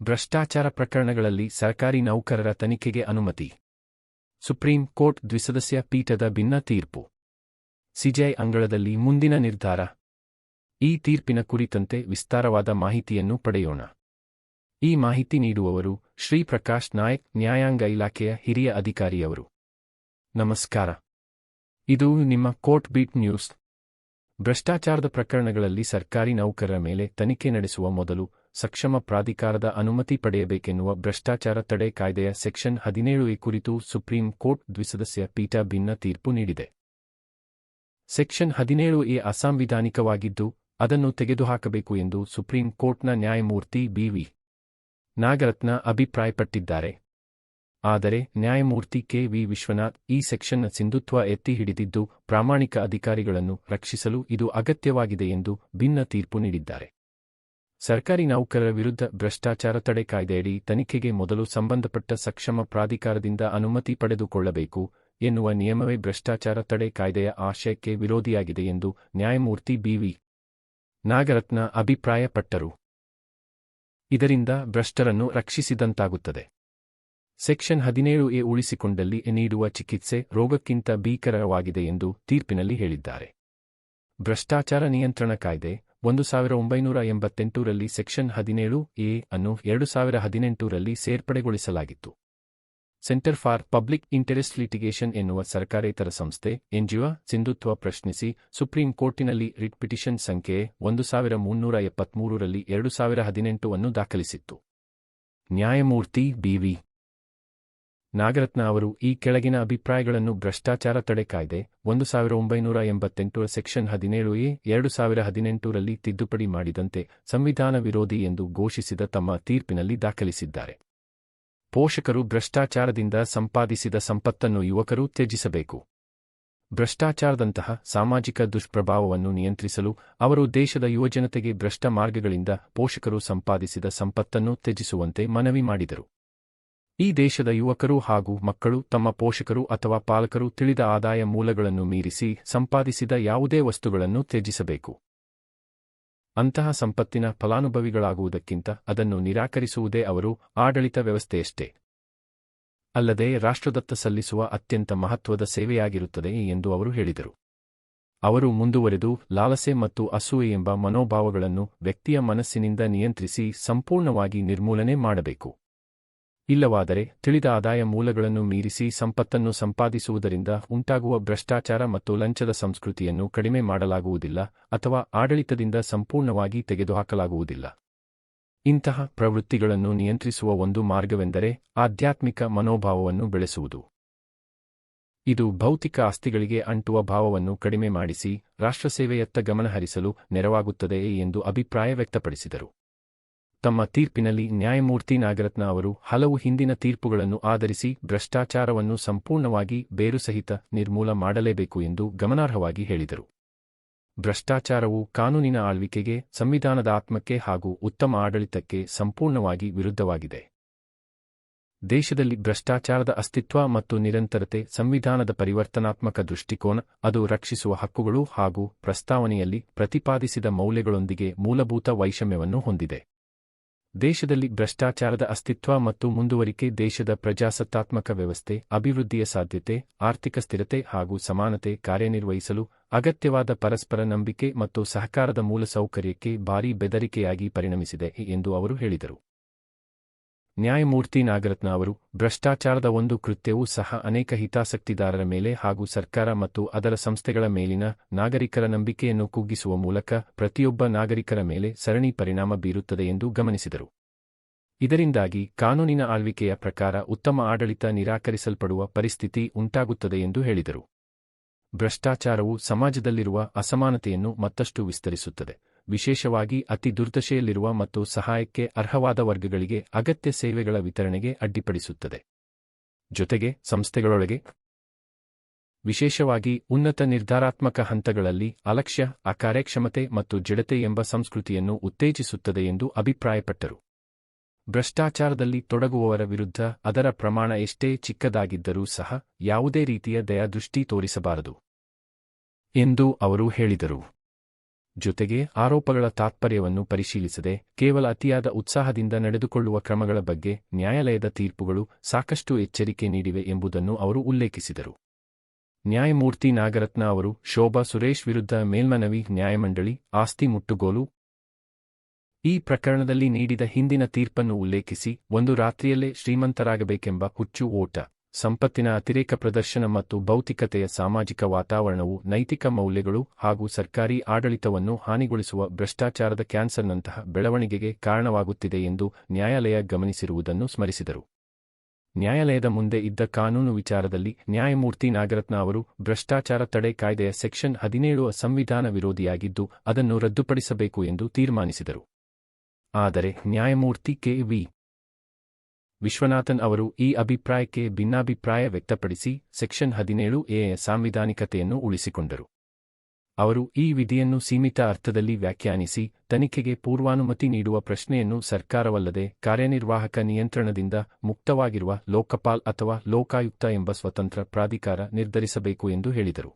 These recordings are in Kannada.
ಭ್ರಷ್ಟಾಚಾರ ಪ್ರಕರಣಗಳಲ್ಲಿ ಸರ್ಕಾರಿ ನೌಕರರ ತನಿಖೆಗೆ ಅನುಮತಿ. ಸುಪ್ರೀಂ ಕೋರ್ಟ್ ದ್ವಿಸದಸ್ಯ ಪೀಠದ ಭಿನ್ನ ತೀರ್ಪು. ಸಿಜೆಐ ಅಂಗಳದಲ್ಲಿ ಮುಂದಿನ ನಿರ್ಧಾರ. ಈ ತೀರ್ಪಿನ ಕುರಿತಂತೆ ವಿಸ್ತಾರವಾದ ಮಾಹಿತಿಯನ್ನು ಪಡೆಯೋಣ. ಈ ಮಾಹಿತಿ ನೀಡುವವರು ಶ್ರೀ ಪ್ರಕಾಶ್ ನಾಯಕ್, ನ್ಯಾಯಾಂಗ ಇಲಾಖೆಯ ಹಿರಿಯ ಅಧಿಕಾರಿಯವರು. ನಮಸ್ಕಾರ. ಇದು ನಿಮ್ಮ ಕೋರ್ಟ್ ಬೀಟ್ ನ್ಯೂಸ್. ಭ್ರಷ್ಟಾಚಾರದ ಪ್ರಕರಣಗಳಲ್ಲಿ ಸರ್ಕಾರಿ ನೌಕರರ ಮೇಲೆ ತನಿಖೆ ನಡೆಸುವ ಮೊದಲು ಸಕ್ಷಮ ಪ್ರಾಧಿಕಾರದ ಅನುಮತಿ ಪಡೆಯಬೇಕೆನ್ನುವ ಭ್ರಷ್ಟಾಚಾರ ತಡೆ ಕಾಯ್ದೆಯ ಸೆಕ್ಷನ್ 17A ಕುರಿತು ಸುಪ್ರೀಂ ಕೋರ್ಟ್ ದ್ವಿಸದಸ್ಯ ಪೀಠ ಭಿನ್ನ ತೀರ್ಪು ನೀಡಿದೆ. ಸೆಕ್ಷನ್ 17A ಅಸಾಂವಿಧಾನಿಕವಾಗಿದ್ದು, ಅದನ್ನು ತೆಗೆದುಹಾಕಬೇಕು ಎಂದು ಸುಪ್ರೀಂ ಕೋರ್ಟ್ನ ನ್ಯಾಯಮೂರ್ತಿ ಬಿ.ವಿ. ನಾಗರತ್ನ ಅಭಿಪ್ರಾಯಪಟ್ಟಿದ್ದಾರೆ. ಆದರೆ ನ್ಯಾಯಮೂರ್ತಿ ಕೆ.ವಿ. ವಿಶ್ವನಾಥ್ ಈ ಸೆಕ್ಷನ್ನ ಸಿಂಧುತ್ವ ಎತ್ತಿ ಹಿಡಿದಿದ್ದು, ಪ್ರಾಮಾಣಿಕ ಅಧಿಕಾರಿಗಳನ್ನು ರಕ್ಷಿಸಲು ಇದು ಅಗತ್ಯವಾಗಿದೆ ಎಂದು ಭಿನ್ನ ತೀರ್ಪು ನೀಡಿದ್ದಾರೆ. ಸರ್ಕಾರಿ ನೌಕರರ ವಿರುದ್ಧ ಭ್ರಷ್ಟಾಚಾರ ತಡೆ ಕಾಯ್ದೆಯಡಿ ತನಿಖೆಗೆ ಮೊದಲು ಸಂಬಂಧಪಟ್ಟ ಸಕ್ಷಮ ಪ್ರಾಧಿಕಾರದಿಂದ ಅನುಮತಿ ಪಡೆದುಕೊಳ್ಳಬೇಕು ಎನ್ನುವ ನಿಯಮವೇ ಭ್ರಷ್ಟಾಚಾರ ತಡೆ ಕಾಯ್ದೆಯ ಆಶಯಕ್ಕೆ ವಿರೋಧಿಯಾಗಿದೆ ಎಂದು ನ್ಯಾಯಮೂರ್ತಿ ಬಿ.ವಿ. ನಾಗರತ್ನ ಅಭಿಪ್ರಾಯಪಟ್ಟರು. ಇದರಿಂದ ಭ್ರಷ್ಟರನ್ನು ರಕ್ಷಿಸಿದಂತಾಗುತ್ತದೆ. ಸೆಕ್ಷನ್ 17A ಉಳಿಸಿಕೊಂಡಲ್ಲಿ ನೀಡುವ ಚಿಕಿತ್ಸೆ ರೋಗಕ್ಕಿಂತ ಭೀಕರವಾಗಿದೆ ಎಂದು ತೀರ್ಪಿನಲ್ಲಿ ಹೇಳಿದ್ದಾರೆ. ಭ್ರಷ್ಟಾಚಾರ ನಿಯಂತ್ರಣ ಕಾಯ್ದೆ 1988ರಲ್ಲಿ ಸೆಕ್ಷನ್ 17A ಅನ್ನು 2018ರಲ್ಲಿ ಸೇರ್ಪಡೆಗೊಳಿಸಲಾಗಿತ್ತು. Centre for public interest litigation ಎನ್ನುವ ಸರ್ಕಾರೇತರ ಸಂಸ್ಥೆ ಎನ್ಜಿಒ ಸಿಂಧುತ್ವ ಪ್ರಶ್ನಿಸಿ ಸುಪ್ರೀಂ ಕೋರ್ಟಿನಲ್ಲಿ ರಿಟ್ ಪಿಟಿಷನ್ ಸಂಖ್ಯೆ 1373ರಲ್ಲಿ 2018 ಅನ್ನು ದಾಖಲಿಸಿತ್ತು. ನ್ಯಾಯಮೂರ್ತಿ ಬಿ.ವಿ. ನಾಗರತ್ನ ಅವರು ಈ ಕೆಳಗಿನ ಅಭಿಪ್ರಾಯಗಳನ್ನು ಭ್ರಷ್ಟಾಚಾರ ತಡೆ ಕಾಯ್ದೆ 1988 ಸೆಕ್ಷನ್ 17A 2018ರಲ್ಲಿ ತಿದ್ದುಪಡಿ ಮಾಡಿದಂತೆ ಸಂವಿಧಾನ ವಿರೋಧಿ ಎಂದು ಘೋಷಿಸಿದ ತಮ್ಮ ತೀರ್ಪಿನಲ್ಲಿ ದಾಖಲಿಸಿದ್ದಾರೆ. ಪೋಷಕರು ಭ್ರಷ್ಟಾಚಾರದಿಂದ ಸಂಪಾದಿಸಿದ ಸಂಪತ್ತನ್ನು ಯುವಕರು ತ್ಯಜಿಸಬೇಕು. ಭ್ರಷ್ಟಾಚಾರದಂತಹ ಸಾಮಾಜಿಕ ದುಷ್ಪ್ರಭಾವವನ್ನು ನಿಯಂತ್ರಿಸಲು ಅವರು ದೇಶದ ಯುವಜನತೆಗೆ ಭ್ರಷ್ಟ ಮಾರ್ಗಗಳಿಂದ ಪೋಷಕರು ಸಂಪಾದಿಸಿದ ಸಂಪತ್ತನ್ನು ತ್ಯಜಿಸುವಂತೆ ಮನವಿ ಮಾಡಿದರು. ಈ ದೇಶದ ಯುವಕರು ಹಾಗೂ ಮಕ್ಕಳು ತಮ್ಮ ಪೋಷಕರು ಅಥವಾ ಪಾಲಕರು ತಿಳಿದ ಆದಾಯ ಮೂಲಗಳನ್ನು ಮೀರಿಸಿ ಸಂಪಾದಿಸಿದ ಯಾವುದೇ ವಸ್ತುಗಳನ್ನು ತ್ಯಜಿಸಬೇಕು. ಅಂತಹ ಸಂಪತ್ತಿನ ಫಲಾನುಭವಿಗಳಾಗುವುದಕ್ಕಿಂತ ಅದನ್ನು ನಿರಾಕರಿಸುವುದೇ ಅವರು ಆಡಳಿತ ವ್ಯವಸ್ಥೆಯಷ್ಟೇ ಅಲ್ಲದೆ ರಾಷ್ಟ್ರದತ್ತ ಸಲ್ಲಿಸುವ ಅತ್ಯಂತ ಮಹತ್ವದ ಸೇವೆಯಾಗಿರುತ್ತದೆ ಎಂದು ಅವರು ಹೇಳಿದರು. ಅವರು ಮುಂದುವರೆದು ಲಾಲಸೆ ಮತ್ತು ಅಸೂಯೆ ಎಂಬ ಮನೋಭಾವಗಳನ್ನು ವ್ಯಕ್ತಿಯ ಮನಸ್ಸಿನಿಂದ ನಿಯಂತ್ರಿಸಿ ಸಂಪೂರ್ಣವಾಗಿ ನಿರ್ಮೂಲನೆ ಮಾಡಬೇಕು. ಇಲ್ಲವಾದರೆ ತಿಳಿದ ಆದಾಯ ಮೂಲಗಳನ್ನು ಮೀರಿಸಿ ಸಂಪತ್ತನ್ನು ಸಂಪಾದಿಸುವುದರಿಂದ ಉಂಟಾಗುವ ಭ್ರಷ್ಟಾಚಾರ ಮತ್ತು ಲಂಚದ ಸಂಸ್ಕೃತಿಯನ್ನು ಕಡಿಮೆ ಮಾಡಲಾಗುವುದಿಲ್ಲ ಅಥವಾ ಆಡಳಿತದಿಂದ ಸಂಪೂರ್ಣವಾಗಿ ತೆಗೆದುಹಾಕಲಾಗುವುದಿಲ್ಲ. ಇಂತಹ ಪ್ರವೃತ್ತಿಗಳನ್ನು ನಿಯಂತ್ರಿಸುವ ಒಂದು ಮಾರ್ಗವೆಂದರೆ ಆಧ್ಯಾತ್ಮಿಕ ಮನೋಭಾವವನ್ನು ಬೆಳೆಸುವುದು. ಇದು ಭೌತಿಕ ಆಸ್ತಿಗಳಿಗೆ ಅಂಟುವ ಭಾವವನ್ನು ಕಡಿಮೆ ಮಾಡಿಸಿ ರಾಷ್ಟ್ರಸೇವೆಯತ್ತ ಗಮನಹರಿಸಲು ನೆರವಾಗುತ್ತದೆ ಎಂದು ಅಭಿಪ್ರಾಯ ವ್ಯಕ್ತಪಡಿಸಿದರು. ತಮ್ಮ ತೀರ್ಪಿನಲ್ಲಿ ನ್ಯಾಯಮೂರ್ತಿ ನಾಗರತ್ನ ಅವರು ಹಲವು ಹಿಂದಿನ ತೀರ್ಪುಗಳನ್ನು ಆಧರಿಸಿ ಭ್ರಷ್ಟಾಚಾರವನ್ನು ಸಂಪೂರ್ಣವಾಗಿ ಬೇರುಸಹಿತ ನಿರ್ಮೂಲ ಮಾಡಲೇಬೇಕು ಎಂದು ಗಮನಾರ್ಹವಾಗಿ ಹೇಳಿದರು. ಭ್ರಷ್ಟಾಚಾರವು ಕಾನೂನಿನ ಆಳ್ವಿಕೆಗೆ, ಸಂವಿಧಾನದ ಆತ್ಮಕ್ಕೆ ಹಾಗೂ ಉತ್ತಮ ಆಡಳಿತಕ್ಕೆ ಸಂಪೂರ್ಣವಾಗಿ ವಿರುದ್ಧವಾಗಿದೆ. ದೇಶದಲ್ಲಿ ಭ್ರಷ್ಟಾಚಾರದ ಅಸ್ತಿತ್ವ ಮತ್ತು ನಿರಂತರತೆ ಸಂವಿಧಾನದ ಪರಿವರ್ತನಾತ್ಮಕ ದೃಷ್ಟಿಕೋನ, ಅದು ರಕ್ಷಿಸುವ ಹಕ್ಕುಗಳು ಹಾಗೂ ಪ್ರಸ್ತಾವನೆಯಲ್ಲಿ ಪ್ರತಿಪಾದಿಸಿದ ಮೌಲ್ಯಗಳೊಂದಿಗೆ ಮೂಲಭೂತ ವೈಷಮ್ಯವನ್ನು ಹೊಂದಿದೆ. ದೇಶದಲ್ಲಿ ಭ್ರಷ್ಟಾಚಾರದ ಅಸ್ತಿತ್ವ ಮತ್ತು ಮುಂದುವರಿಕೆ ದೇಶದ ಪ್ರಜಾಸತ್ತಾತ್ಮಕ ವ್ಯವಸ್ಥೆ, ಅಭಿವೃದ್ಧಿಯ ಸಾಧ್ಯತೆ, ಆರ್ಥಿಕ ಸ್ಥಿರತೆ ಹಾಗೂ ಸಮಾನತೆ ಕಾರ್ಯನಿರ್ವಹಿಸಲು ಅಗತ್ಯವಾದ ಪರಸ್ಪರ ನಂಬಿಕೆ ಮತ್ತು ಸಹಕಾರದ ಮೂಲಸೌಕರ್ಯಕ್ಕೆ ಭಾರೀ ಬೆದರಿಕೆಯಾಗಿ ಪರಿಣಮಿಸಿದೆ ಎಂದು ಅವರು ಹೇಳಿದರು. ನ್ಯಾಯಮೂರ್ತಿ ನಾಗರತ್ನ ಅವರು ಭ್ರಷ್ಟಾಚಾರದ ಒಂದು ಕೃತ್ಯವೂ ಸಹ ಅನೇಕ ಹಿತಾಸಕ್ತಿದಾರರ ಮೇಲೆ ಹಾಗೂ ಸರ್ಕಾರ ಮತ್ತು ಅದರ ಸಂಸ್ಥೆಗಳ ಮೇಲಿನ ನಾಗರಿಕರ ನಂಬಿಕೆಯನ್ನು ಕುಗ್ಗಿಸುವ ಮೂಲಕ ಪ್ರತಿಯೊಬ್ಬ ನಾಗರಿಕರ ಮೇಲೆ ಸರಣಿ ಪರಿಣಾಮ ಬೀರುತ್ತದೆ ಎಂದು ಗಮನಿಸಿದರು. ಇದರಿಂದಾಗಿ ಕಾನೂನಿನ ಆಳ್ವಿಕೆಯ ಪ್ರಕಾರ ಉತ್ತಮ ಆಡಳಿತ ನಿರಾಕರಿಸಲ್ಪಡುವ ಪರಿಸ್ಥಿತಿ ಉಂಟಾಗುತ್ತದೆ ಎಂದು ಹೇಳಿದರು. ಭ್ರಷ್ಟಾಚಾರವು ಸಮಾಜದಲ್ಲಿರುವ ಅಸಮಾನತೆಯನ್ನು ಮತ್ತಷ್ಟು ವಿಸ್ತರಿಸುತ್ತದೆ, ವಿಶೇಷವಾಗಿ ಅತಿ ದುರ್ದಶೆಯಲ್ಲಿರುವ ಮತ್ತು ಸಹಾಯಕ್ಕೆ ಅರ್ಹವಾದ ವರ್ಗಗಳಿಗೆ ಅಗತ್ಯ ಸೇವೆಗಳ ವಿತರಣೆಗೆ ಅಡ್ಡಿಪಡಿಸುತ್ತದೆ. ಜೊತೆಗೆ ಸಂಸ್ಥೆಗಳೊಳಗೆ, ವಿಶೇಷವಾಗಿ ಉನ್ನತ ನಿರ್ಧಾರಾತ್ಮಕ ಹಂತಗಳಲ್ಲಿ ಅಲಕ್ಷ್ಯ, ಅಕಾರ್ಯಕ್ಷಮತೆ ಮತ್ತು ಜಡತೆ ಎಂಬ ಸಂಸ್ಕೃತಿಯನ್ನು ಉತ್ತೇಜಿಸುತ್ತದೆ ಎಂದು ಅಭಿಪ್ರಾಯಪಟ್ಟರು. ಭ್ರಷ್ಟಾಚಾರದಲ್ಲಿ ತೊಡಗುವವರ ವಿರುದ್ಧ ಅದರ ಪ್ರಮಾಣ ಎಷ್ಟೇ ಚಿಕ್ಕದಾಗಿದ್ದರೂ ಸಹ ಯಾವುದೇ ರೀತಿಯ ದಯಾದೃಷ್ಟಿ ತೋರಿಸಬಾರದು ಎಂದು ಅವರು ಹೇಳಿದರು. ಜೊತೆಗೆ ಆರೋಪಗಳ ತಾತ್ಪರ್ಯವನ್ನು ಪರಿಶೀಲಿಸದೆ ಕೇವಲ ಅತಿಯಾದ ಉತ್ಸಾಹದಿಂದ ನಡೆದುಕೊಳ್ಳುವ ಕ್ರಮಗಳ ಬಗ್ಗೆ ನ್ಯಾಯಾಲಯದ ತೀರ್ಪುಗಳು ಸಾಕಷ್ಟು ಎಚ್ಚರಿಕೆ ನೀಡಿವೆ ಎಂಬುದನ್ನು ಅವರು ಉಲ್ಲೇಖಿಸಿದರು. ನ್ಯಾಯಮೂರ್ತಿ ನಾಗರತ್ನ ಅವರು ಶೋಭಾ ಸುರೇಶ್ ವಿರುದ್ಧ ಮೇಲ್ಮನವಿ ನ್ಯಾಯಮಂಡಳಿ ಆಸ್ತಿ ಮುಟ್ಟುಗೋಲು ಈ ಪ್ರಕರಣದಲ್ಲಿ ನೀಡಿದ ಹಿಂದಿನ ತೀರ್ಪನ್ನು ಉಲ್ಲೇಖಿಸಿ, ಒಂದು ರಾತ್ರಿಯಲ್ಲೇ ಶ್ರೀಮಂತರಾಗಬೇಕೆಂಬ ಹುಚ್ಚು ಓಟ, ಸಂಪತ್ತಿನ ಅತಿರೇಕ ಪ್ರದರ್ಶನ ಮತ್ತು ಭೌತಿಕತೆಯ ಸಾಮಾಜಿಕ ವಾತಾವರಣವು ನೈತಿಕ ಮೌಲ್ಯಗಳು ಹಾಗೂ ಸರ್ಕಾರಿ ಆಡಳಿತವನ್ನು ಹಾನಿಗೊಳಿಸುವ ಭ್ರಷ್ಟಾಚಾರದ ಕ್ಯಾನ್ಸರ್ನಂತಹ ಬೆಳವಣಿಗೆಗೆ ಕಾರಣವಾಗುತ್ತಿದೆ ಎಂದು ನ್ಯಾಯಾಲಯ ಗಮನಿಸಿರುವುದನ್ನು ಸ್ಮರಿಸಿದರು. ನ್ಯಾಯಾಲಯದ ಮುಂದೆ ಇದ್ದ ಕಾನೂನು ವಿಚಾರದಲ್ಲಿ ನ್ಯಾಯಮೂರ್ತಿ ನಾಗರತ್ನ ಅವರು ಭ್ರಷ್ಟಾಚಾರ ತಡೆ ಕಾಯ್ದೆಯ ಸೆಕ್ಷನ್ 17 ಸಂವಿಧಾನ ವಿರೋಧಿಯಾಗಿದ್ದು ಅದನ್ನು ರದ್ದುಪಡಿಸಬೇಕು ಎಂದು ತೀರ್ಮಾನಿಸಿದರು. ಆದರೆ ನ್ಯಾಯಮೂರ್ತಿ ಕೆ.ವಿ. ವಿಶ್ವನಾಥನ್ ಅವರು ಈ ಅಭಿಪ್ರಾಯಕ್ಕೆ ಭಿನ್ನಾಭಿಪ್ರಾಯ ವ್ಯಕ್ತಪಡಿಸಿ ಸೆಕ್ಷನ್ 17A ಯ ಸಾಂವಿಧಾನಿಕತೆಯನ್ನು ಉಳಿಸಿಕೊಂಡರು. ಅವರು ಈ ವಿಧಿಯನ್ನು ಸೀಮಿತ ಅರ್ಥದಲ್ಲಿ ವ್ಯಾಖ್ಯಾನಿಸಿ, ತನಿಖೆಗೆ ಪೂರ್ವಾನುಮತಿ ನೀಡುವ ಪ್ರಶ್ನೆಯನ್ನು ಸರ್ಕಾರವಲ್ಲದೆ ಕಾರ್ಯನಿರ್ವಾಹಕ ನಿಯಂತ್ರಣದಿಂದ ಮುಕ್ತವಾಗಿರುವ ಲೋಕಪಾಲ್ ಅಥವಾ ಲೋಕಾಯುಕ್ತ ಎಂಬ ಸ್ವತಂತ್ರ ಪ್ರಾಧಿಕಾರ ನಿರ್ಧರಿಸಬೇಕು ಎಂದು ಹೇಳಿದರು.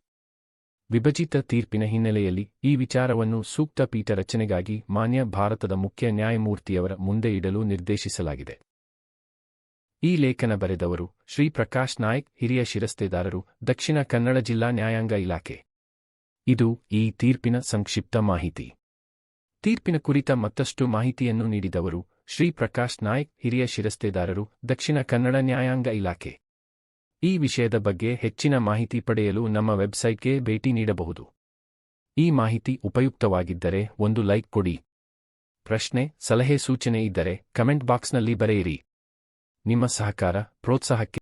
ವಿಭಜಿತ ತೀರ್ಪಿನ ಹಿನ್ನೆಲೆಯಲ್ಲಿ ಈ ವಿಚಾರವನ್ನು ಸೂಕ್ತ ಪೀಠ ರಚನೆಗಾಗಿ ಮಾನ್ಯ ಭಾರತದ ಮುಖ್ಯ ನ್ಯಾಯಮೂರ್ತಿಯವರ ಮುಂದೆ ಇಡಲು ನಿರ್ದೇಶಿಸಲಾಗಿದೆ. ಈ ಲೇಖನ ಬರೆದವರು ಶ್ರೀ ಪ್ರಕಾಶ್ ನಾಯ್ಕ್, ಹಿರಿಯ ಶಿರಸ್ತೇದಾರರು, ದಕ್ಷಿಣ ಕನ್ನಡ ಜಿಲ್ಲಾ ನ್ಯಾಯಾಂಗ ಇಲಾಖೆ. ಇದು ಈ ತೀರ್ಪಿನ ಸಂಕ್ಷಿಪ್ತ ಮಾಹಿತಿ. ತೀರ್ಪಿನ ಕುರಿತ ಮತ್ತಷ್ಟು ಮಾಹಿತಿಯನ್ನು ನೀಡಿದವರು ಶ್ರೀ ಪ್ರಕಾಶ್ ನಾಯ್ಕ್, ಹಿರಿಯ ಶಿರಸ್ತೇದಾರರು, ದಕ್ಷಿಣ ಕನ್ನಡ ನ್ಯಾಯಾಂಗ ಇಲಾಖೆ. ಈ ವಿಷಯದ ಬಗ್ಗೆ ಹೆಚ್ಚಿನ ಮಾಹಿತಿ ಪಡೆಯಲು ನಮ್ಮ ವೆಬ್ಸೈಟ್ಗೆ ಭೇಟಿ ನೀಡಬಹುದು. ಈ ಮಾಹಿತಿ ಉಪಯುಕ್ತವಾಗಿದ್ದರೆ ಒಂದು ಲೈಕ್ ಕೊಡಿ. ಪ್ರಶ್ನೆ, ಸಲಹೆ, ಸೂಚನೆ ಇದ್ದರೆ ಕಮೆಂಟ್ ಬಾಕ್ಸ್ನಲ್ಲಿ ಬರೆಯಿರಿ. ನಿಮ್ಮ ಸಹಕಾರ, ಪ್ರೋತ್ಸಾಹಕ್ಕೆ